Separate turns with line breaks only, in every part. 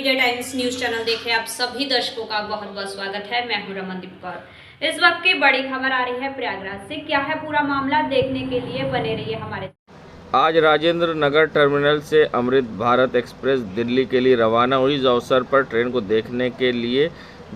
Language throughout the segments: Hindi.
मीडिया टाइम्स न्यूज चैनल देखे आप सभी दर्शकों का बहुत बहुत स्वागत है। मैं हूं रमनदीप कौर। इस वक्त की बड़ी खबर आ रही है प्रयागराज से। क्या है पूरा मामला, देखने के लिए बने रहिए हमारे।
आज राजेंद्र नगर टर्मिनल से अमृत भारत एक्सप्रेस दिल्ली के लिए रवाना हुई। इस अवसर पर ट्रेन को देखने के लिए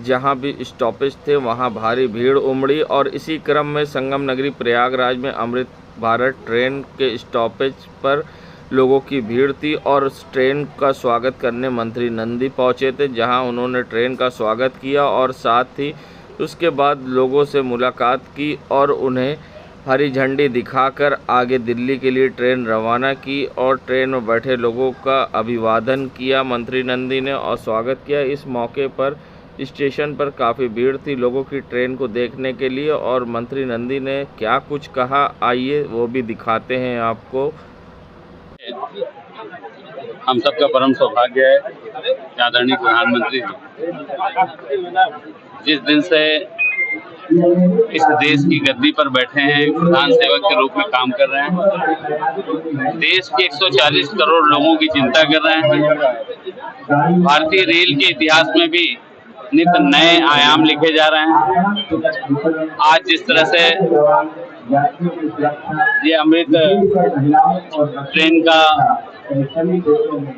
जहां भी स्टॉपेज थे वहां भारी भीड़ उमड़ी और इसी क्रम में संगम नगरी प्रयागराज में अमृत भारत ट्रेन के स्टॉपेज पर लोगों की भीड़ थी और ट्रेन का स्वागत करने मंत्री नंदी पहुंचे थे, जहां उन्होंने ट्रेन का स्वागत किया और साथ ही उसके बाद लोगों से मुलाकात की और उन्हें हरी झंडी दिखाकर आगे दिल्ली के लिए ट्रेन रवाना की और ट्रेन में बैठे लोगों का अभिवादन किया मंत्री नंदी ने और स्वागत किया। इस मौके पर स्टेशन पर काफ़ी भीड़ थी लोगों की ट्रेन को देखने के लिए और मंत्री नंदी ने क्या कुछ कहा, आइए वो भी दिखाते हैं आपको।
हम सबका परम सौभाग्य है कि आदरणीय प्रधानमंत्री जिस दिन से इस देश की गद्दी पर बैठे हैं, प्रधान सेवक के रूप में काम कर रहे हैं, देश के 140 करोड़ लोगों की चिंता कर रहे हैं। भारतीय रेल के इतिहास में भी नित नए आयाम लिखे जा रहे हैं। आज जिस तरह से ये अमृत ट्रेन का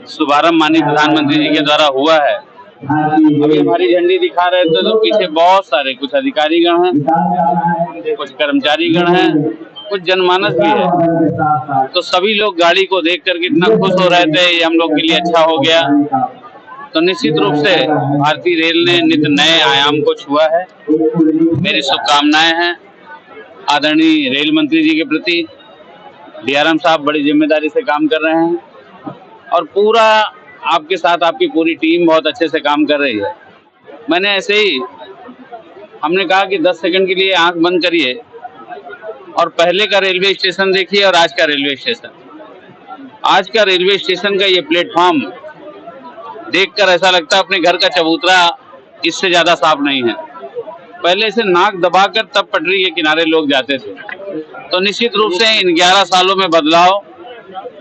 शुभारंभ माननीय प्रधानमंत्री जी के द्वारा हुआ है, अभी हमारी झंडी दिखा रहे थे तो पीछे बहुत सारे कुछ अधिकारीगण हैं, कुछ कर्मचारीगण हैं, कुछ जनमानस भी है। तो सभी लोग गाड़ी को देख कर कितना खुश हो रहे थे, ये हम लोग के लिए अच्छा हो गया। तो निश्चित रूप से भारतीय रेल ने नित नए आयाम को छुआ है। मेरी शुभकामनाएं हैं आदरणीय रेल मंत्री जी के प्रति। डीआरएम साहब बड़ी जिम्मेदारी से काम कर रहे हैं और पूरा आपके साथ आपकी पूरी टीम बहुत अच्छे से काम कर रही है। मैंने ऐसे ही हमने कहा कि 10 सेकंड के लिए आंख बंद करिए और पहले का रेलवे स्टेशन देखिए और आज का रेलवे स्टेशन। आज का रेलवे स्टेशन का ये प्लेटफॉर्म देखकर ऐसा लगता है अपने घर का चबूतरा इससे ज्यादा साफ नहीं है। पहले से नाक दबाकर तब पटरी के किनारे लोग जाते थे। तो निश्चित रूप से इन 11 सालों में बदलाव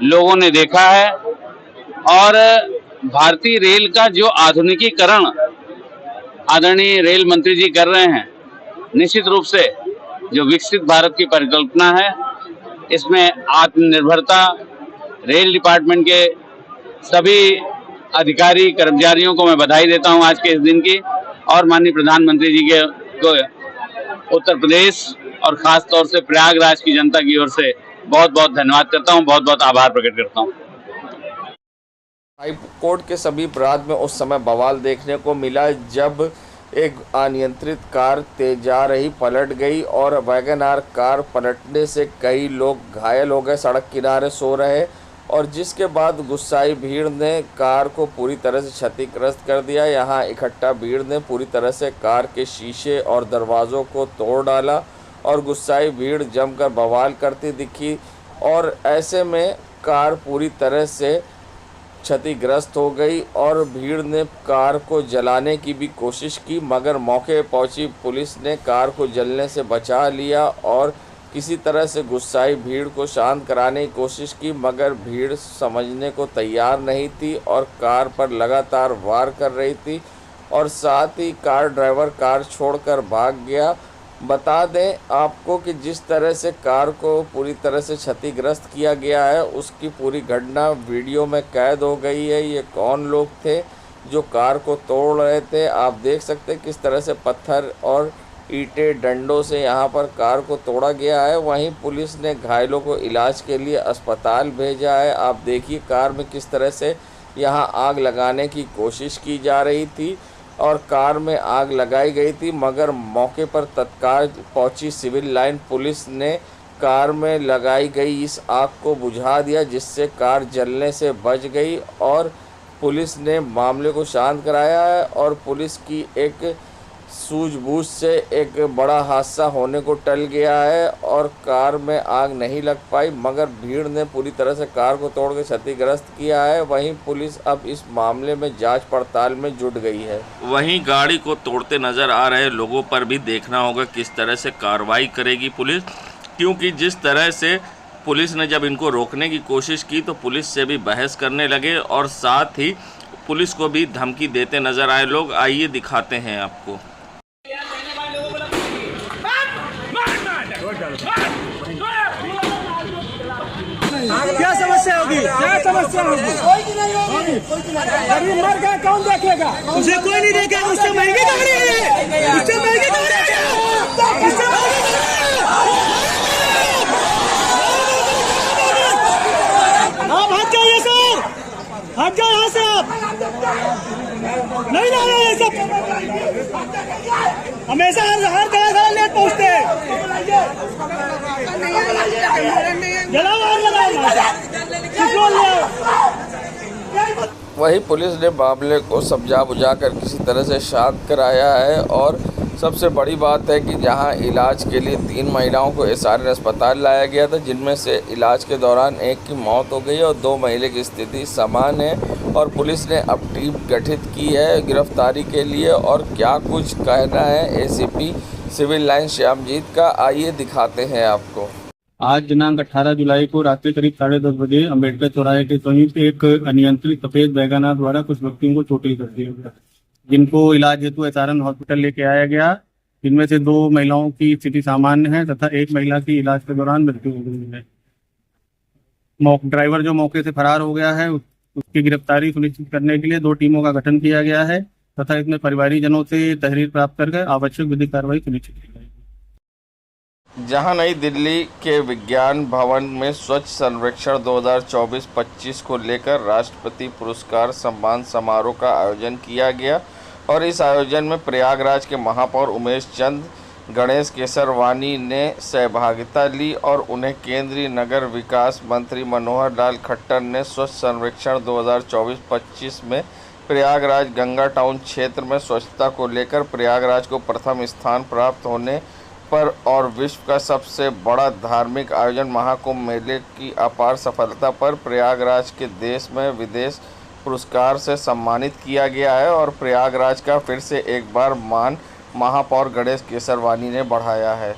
लोगों ने देखा है और भारतीय रेल का जो आधुनिकीकरण आदरणीय रेल मंत्री जी कर रहे हैं, निश्चित रूप से जो विकसित भारत की परिकल्पना है, इसमें आत्मनिर्भरता रेल डिपार्टमेंट के सभी अधिकारी कर्मचारियों को मैं बधाई देता हूं आज के इस दिन की और माननीय प्रधानमंत्री जी के को उत्तर प्रदेश और खास तौर से प्रयागराज की जनता की ओर से बहुत बहुत धन्यवाद करता हूं, बहुत बहुत आभार प्रकट करता हूं।
हाई कोर्ट के सभी अपराध में उस समय बवाल देखने को मिला जब एक अनियंत्रित कार तेज जा रही पलट गई और वैगन आर कार पलटने से कई लोग घायल हो गए, सड़क किनारे सो रहे और जिसके बाद गुस्साई भीड़ ने कार को पूरी तरह से क्षतिग्रस्त कर दिया। यहाँ इकट्ठा भीड़ ने पूरी तरह से कार के शीशे और दरवाज़ों को तोड़ डाला और गुस्साई भीड़ जमकर बवाल करती दिखी और ऐसे में कार पूरी तरह से क्षतिग्रस्त हो गई और भीड़ ने कार को जलाने की भी कोशिश की, मगर मौके पहुंची पुलिस ने कार को जलने से बचा लिया और किसी तरह से गुस्साई भीड़ को शांत कराने की कोशिश की, मगर भीड़ समझने को तैयार नहीं थी और कार पर लगातार वार कर रही थी और साथ ही कार ड्राइवर कार छोड़कर भाग गया। बता दें आपको कि जिस तरह से कार को पूरी तरह से क्षतिग्रस्त किया गया है उसकी पूरी घटना वीडियो में कैद हो गई है। ये कौन लोग थे जो कार को तोड़ रहे थे, आप देख सकते हैं किस तरह से पत्थर और ईंटें डंडों से यहाँ पर कार को तोड़ा गया है। वहीं पुलिस ने घायलों को इलाज के लिए अस्पताल भेजा है। आप देखिए कार में किस तरह से यहाँ आग लगाने की कोशिश की जा रही थी और कार में आग लगाई गई थी, मगर मौके पर तत्काल पहुंची सिविल लाइन पुलिस ने कार में लगाई गई इस आग को बुझा दिया, जिससे कार जलने से बच गई और पुलिस ने मामले को शांत कराया है और पुलिस की एक सूझबूझ से एक बड़ा हादसा होने को टल गया है और कार में आग नहीं लग पाई, मगर भीड़ ने पूरी तरह से कार को तोड़ के क्षतिग्रस्त किया है। वहीं पुलिस अब इस मामले में जांच पड़ताल में जुट गई है।
वहीं गाड़ी को तोड़ते नजर आ रहे लोगों पर भी देखना होगा किस तरह से कार्रवाई करेगी पुलिस, क्योंकि जिस तरह से पुलिस ने जब इनको रोकने की कोशिश की तो पुलिस से भी बहस करने लगे और साथ ही पुलिस को भी धमकी देते नजर आए लोग। आइए दिखाते हैं आपको।
क्या समस्या होगी? क्या समस्या होगी? गरीब मर गया, कौन देखेगा? उसे कोई नहीं देखेगा। उससे महंगी गाड़ी है, उससे महंगी गाड़ी है, उससे महंगी गाड़ी है। आप हट जाइए सर, हट जाओ यहाँ से। आप नहीं ला रहे हैं सब, हमेशा हर जगह लेट पहुँचते हैं।
वहीं पुलिस ने मामले को समझा बुझाकर किसी तरह से शांत कराया है। और सबसे बड़ी बात है कि जहां इलाज के लिए 3 महिलाओं को SRN अस्पताल लाया गया था, जिनमें से इलाज के दौरान एक की मौत हो गई और 2 महिला की स्थिति सामान्य है। और पुलिस ने अब टीम गठित की है गिरफ्तारी के लिए। और क्या कुछ कहना है ACP सिविल लाइन श्यामजीत का, आइए दिखाते हैं आपको।
आज दिनांक 18 जुलाई को रात्रि करीब 10:30 बजे अम्बेडकर चौराहे के समीप एक अनियंत्रित सफेद वैगनआर द्वारा कुछ व्यक्तियों को चोटें कर दिया गया, जिनको इलाज हेतु SRN हॉस्पिटल लेके आया गया। जिनमें से 2 महिलाओं की स्थिति सामान्य है तथा एक महिला की इलाज के दौरान मृत्यु हो गई है। ड्राइवर जो मौके से फरार हो गया है, उसकी गिरफ्तारी सुनिश्चित करने के लिए 2 टीमों का गठन किया गया है तथा इसमें परिवारीजनों से तहरीर प्राप्त करके आवश्यक विधिक कार्रवाई सुनिश्चित की जाएगी।
जहां नई दिल्ली के विज्ञान भवन में स्वच्छ सर्वेक्षण 2024-25 को लेकर राष्ट्रपति पुरस्कार सम्मान समारोह का आयोजन किया गया। और इस आयोजन में प्रयागराज के महापौर उमेश चंद गणेश केसरवानी ने सहभागिता ली और उन्हें केंद्रीय नगर विकास मंत्री मनोहर लाल खट्टर ने स्वच्छ सर्वेक्षण 2024-25 में प्रयागराज गंगा टाउन क्षेत्र में स्वच्छता को लेकर प्रयागराज को प्रथम स्थान प्राप्त होने पर और विश्व का सबसे बड़ा धार्मिक आयोजन महाकुंभ मेले की अपार सफलता पर प्रयागराज के देश में विदेश पुरस्कार से सम्मानित किया गया है। और प्रयागराज का फिर से एक बार मान महापौर गणेश केसरवानी ने बढ़ाया है।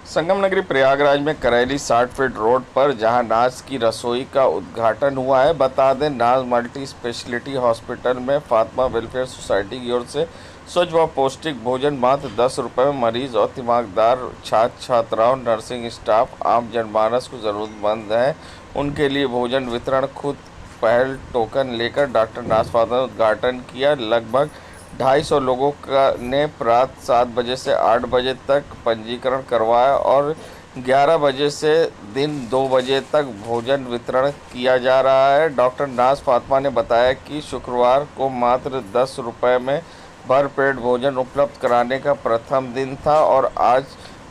संगम नगरी प्रयागराज में करेली 60 फीट रोड पर जहां नाज की रसोई का उद्घाटन हुआ है। बता दें, नाज मल्टी स्पेशलिटी हॉस्पिटल में फातिमा वेलफेयर सोसाइटी की ओर से स्वच्छ व पौष्टिक भोजन मात्र 10 रुपये में मरीज और दिमागदार छात्र छात्राओं, नर्सिंग स्टाफ, आम जनमानस को ज़रूरतमंद है उनके लिए भोजन वितरण खुद पहल टोकन लेकर डॉक्टर नाज फातिमा ने उद्घाटन किया। लगभग 250 लोगों का ने प्रातः 7 बजे से 8 बजे तक पंजीकरण करवाया और 11 बजे से दिन 2 बजे तक भोजन वितरण किया जा रहा है। डॉक्टर नाज फातिमा ने बताया कि शुक्रवार को मात्र 10 रुपये में भरपेट भोजन उपलब्ध कराने का प्रथम दिन था और आज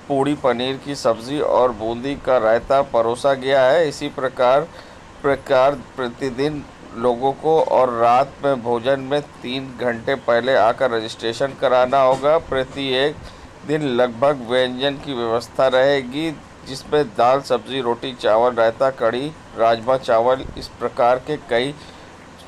पूड़ी, पनीर की सब्ज़ी और बूंदी का रायता परोसा गया है। इसी प्रकार प्रतिदिन लोगों को और रात में भोजन में 3 घंटे पहले आकर रजिस्ट्रेशन कराना होगा। प्रत्येक दिन लगभग व्यंजन की व्यवस्था रहेगी, जिसमें दाल, सब्ज़ी, रोटी, चावल, रायता, कढ़ी, राजमा चावल, इस प्रकार के कई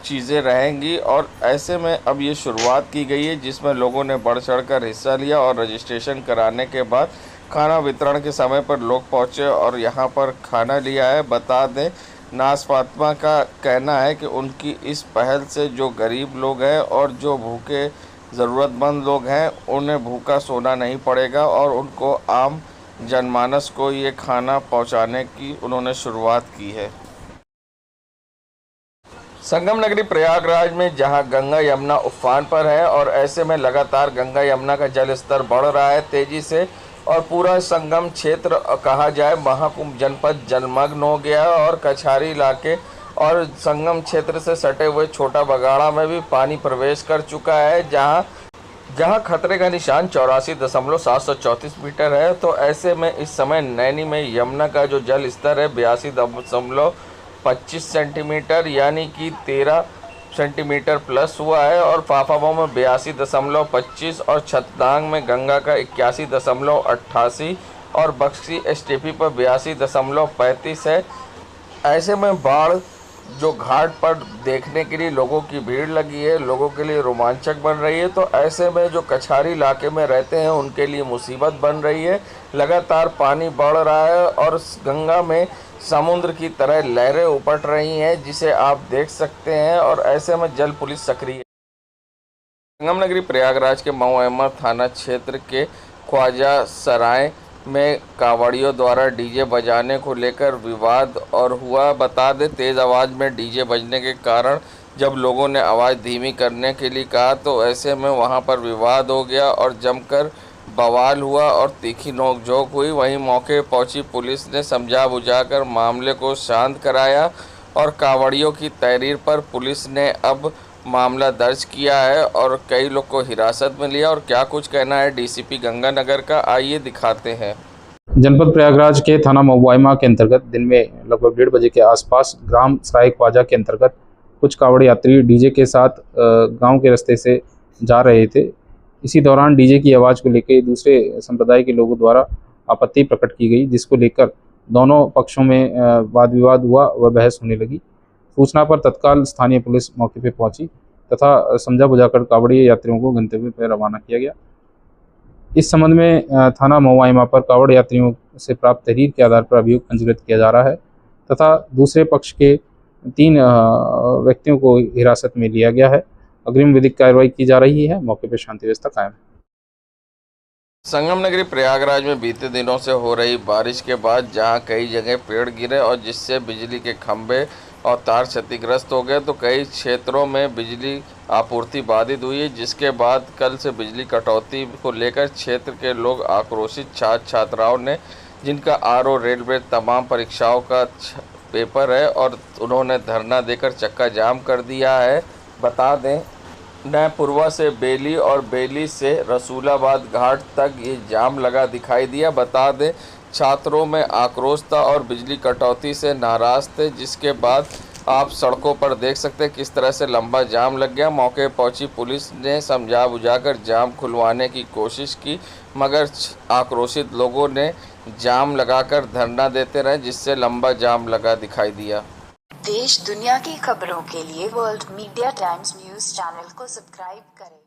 चीज़ें रहेंगी। और ऐसे में अब ये शुरुआत की गई है, जिसमें लोगों ने बढ़ चढ़कर हिस्सा लिया और रजिस्ट्रेशन कराने के बाद खाना वितरण के समय पर लोग पहुंचे और यहां पर खाना लिया है। बता दें, नाज फातिमा का कहना है कि उनकी इस पहल से जो गरीब लोग हैं और जो भूखे ज़रूरतमंद लोग हैं, उन्हें भूखा सोना नहीं पड़ेगा और उनको आम जनमानस को ये खाना पहुंचाने की उन्होंने शुरुआत की है। संगम नगरी प्रयागराज में जहां गंगा यमुना उफान पर है और ऐसे में लगातार गंगा यमुना का जल स्तर बढ़ रहा है तेजी से और पूरा संगम क्षेत्र कहा जाए महाकुंभ जनपद जलमग्न हो गया है। और कछारी इलाके और संगम क्षेत्र से सटे हुए छोटा बगाड़ा में भी पानी प्रवेश कर चुका है, जहां खतरे का निशान 84.734 मीटर है। तो ऐसे में इस समय नैनी में यमुना का जो जल स्तर है 82.25 सेंटीमीटर यानी कि 13 सेंटीमीटर प्लस हुआ है। और फाफाबो में 82.25 और छतनांग में गंगा का 81.88 और बक्सी STP पर 82.35 है। ऐसे में बाढ़ जो घाट पर देखने के लिए लोगों की भीड़ लगी है, लोगों के लिए रोमांचक बन रही है। तो ऐसे में जो कछारी इलाके में रहते हैं उनके लिए मुसीबत बन रही है। लगातार पानी बढ़ रहा है और गंगा में समुद्र की तरह लहरें उपट रही हैं, जिसे आप देख सकते हैं। और ऐसे में जल पुलिस सक्रिय। संगम नगरी प्रयागराज के मऊ थाना क्षेत्र के ख्वाजा सराय में कावड़ियों द्वारा डीजे बजाने को लेकर विवाद और हुआ। बता दें, तेज़ आवाज़ में डीजे बजने के कारण जब लोगों ने आवाज़ धीमी करने के लिए कहा तो ऐसे में वहां पर विवाद हो गया और जमकर बवाल हुआ और तीखी नोकझोंक हुई। वहीं मौके पहुंची पुलिस ने समझा बुझाकर मामले को शांत कराया और कावड़ियों की तहरीर पर पुलिस ने अब मामला दर्ज किया है और कई लोग को हिरासत में लिया। और क्या कुछ कहना है डीसीपी गंगानगर का, आइए दिखाते हैं।
जनपद प्रयागराज के थाना महुआइमा के अंतर्गत दिन में लगभग 1:30 बजे के आसपास ग्राम सराय ख्वाजा के अंतर्गत कुछ कावड़ यात्री डीजे के साथ गांव के रास्ते से जा रहे थे। इसी दौरान डीजे की आवाज़ को लेकर दूसरे संप्रदाय के लोगों द्वारा आपत्ति प्रकट की गई, जिसको लेकर दोनों पक्षों में वाद विवाद हुआ व बहस होने लगी। सूचना पर तत्काल स्थानीय पुलिस मौके पर पहुंची तथा समझा बुझाकर कावड़िया यात्रियों को गंतव्य पर रवाना किया गया। इस संबंध में थाना महुआइमा पर कावड़ यात्रियों से प्राप्त तहरीर के आधार पर अभियोग पंजीकृत किया जा रहा है तथा दूसरे पक्ष के 3 व्यक्तियों को हिरासत में लिया गया है। अग्रिम विधिक कार्रवाई की जा रही है। मौके पर शांति व्यवस्था कायम है।
संगम नगरी प्रयागराज में बीते दिनों से हो रही बारिश के बाद जहां कई जगह पेड़ गिरे और जिससे बिजली के खंभे और तार क्षतिग्रस्त हो गए, तो कई क्षेत्रों में बिजली आपूर्ति बाधित हुई है, जिसके बाद कल से बिजली कटौती को लेकर क्षेत्र के लोग आक्रोशित छात्र छात्राओं ने, जिनका आरओ रेलवे तमाम परीक्षाओं का पेपर है, और उन्होंने धरना देकर चक्का जाम कर दिया है। बता दें, नयपुरवा से बेली और बेली से रसूलाबाद घाट तक ये जाम लगा दिखाई दिया। बता दें, छात्रों में आक्रोश था और बिजली कटौती से नाराज थे, जिसके बाद आप सड़कों पर देख सकते हैं किस तरह से लंबा जाम लग गया। मौके पहुंची पुलिस ने समझा बुझाकर जाम खुलवाने की कोशिश की, मगर आक्रोशित लोगों ने जाम लगाकर धरना देते रहे, जिससे लंबा जाम लगा दिखाई दिया।
देश दुनिया की खबरों के लिए world media times news channel को सब्सक्राइब करें।